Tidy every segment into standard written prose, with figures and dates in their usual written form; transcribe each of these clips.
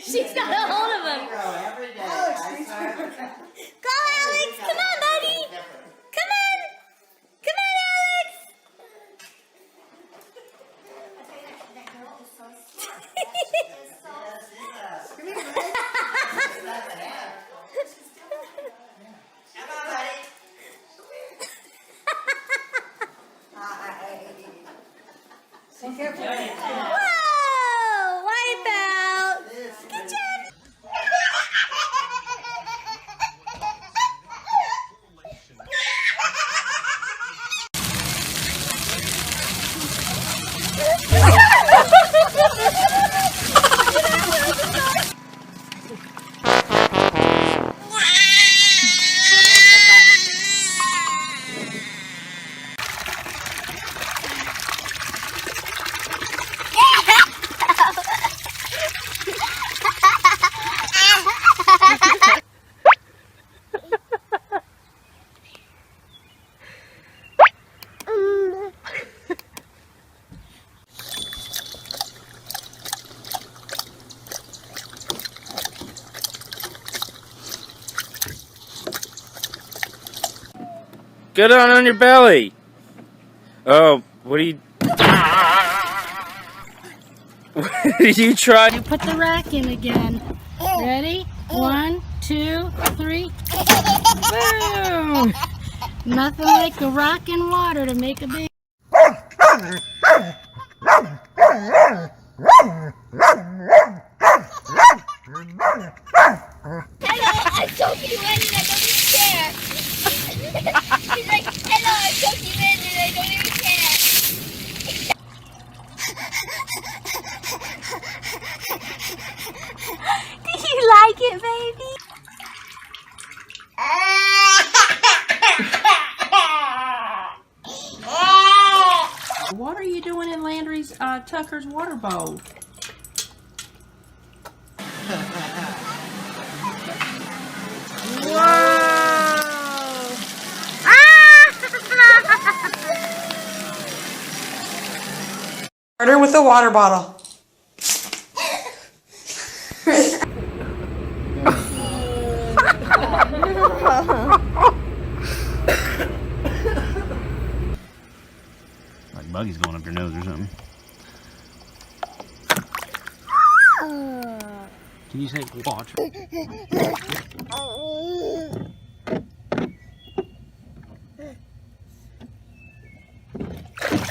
She's got a hold of him. Go, Alex! Come on, buddy! Come on! Come on, Alex! That girl is so smart. Come on, buddy. Be careful. Whoa! Wipe out! Good job! Get on your belly. Oh, what are you? What did you try? You put the rack in again. Ready? 1, 2, 3. Boom! Nothing like a rock and water to make a baby. Hello, I'm soaking wet and I don't even care. She's like, hello, I'm soaking wet and I don't even care. Do you like it, baby? What are you doing in Landry's Tucker's water bowl? Starter with a water bottle. Like buggy's going up your nose or something. Can you say watch?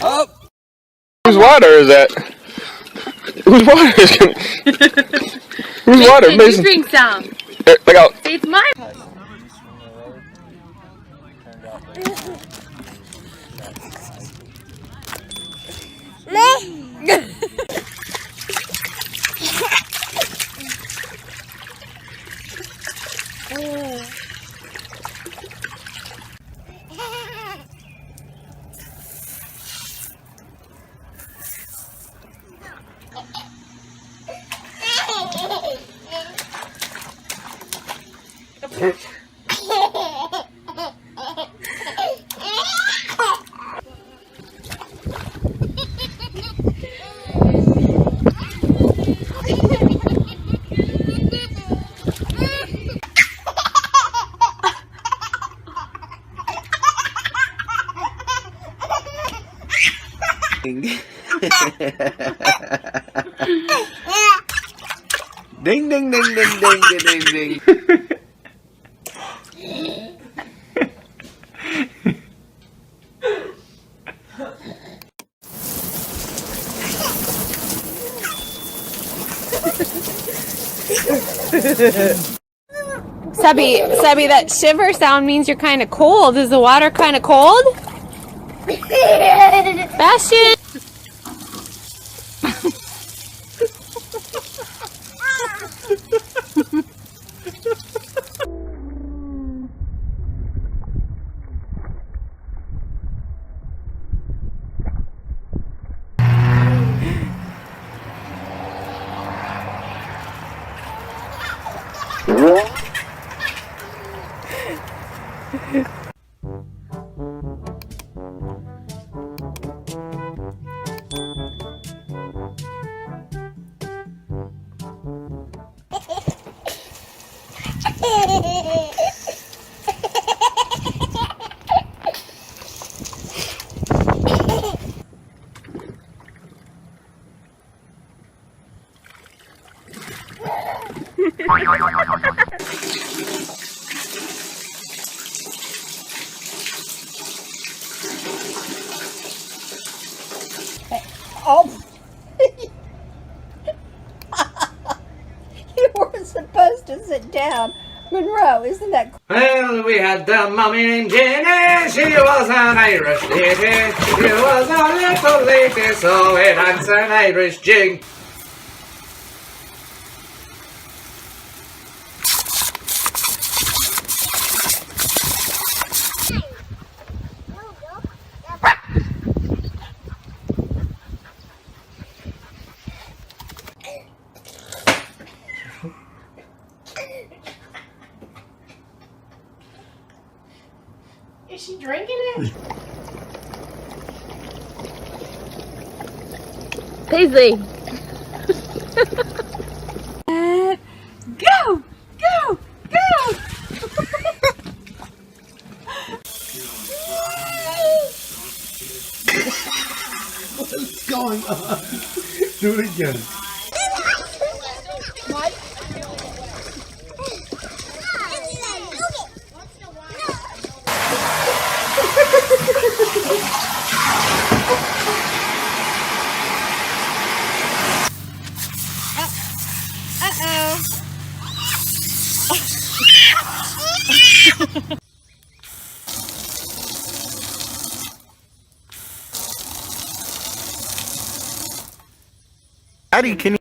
Oh! Whose water is that? Whose water is it? Whose water? Mason, drink some. Look out. It's mine. Ding ding ding ding ding ding ding. Sebby, that shiver sound means you're kind of cold. Is the water kind of cold? Bastion! Oh! You weren't supposed to sit down. Monroe, isn't that Well, we had the mummy named Jenny. She was an Irish lady. She was a little lady, so we danced an Irish jig. Is she drinking it? Paisley. Go! Go! Go! What's going on? Do it again. Addie, can you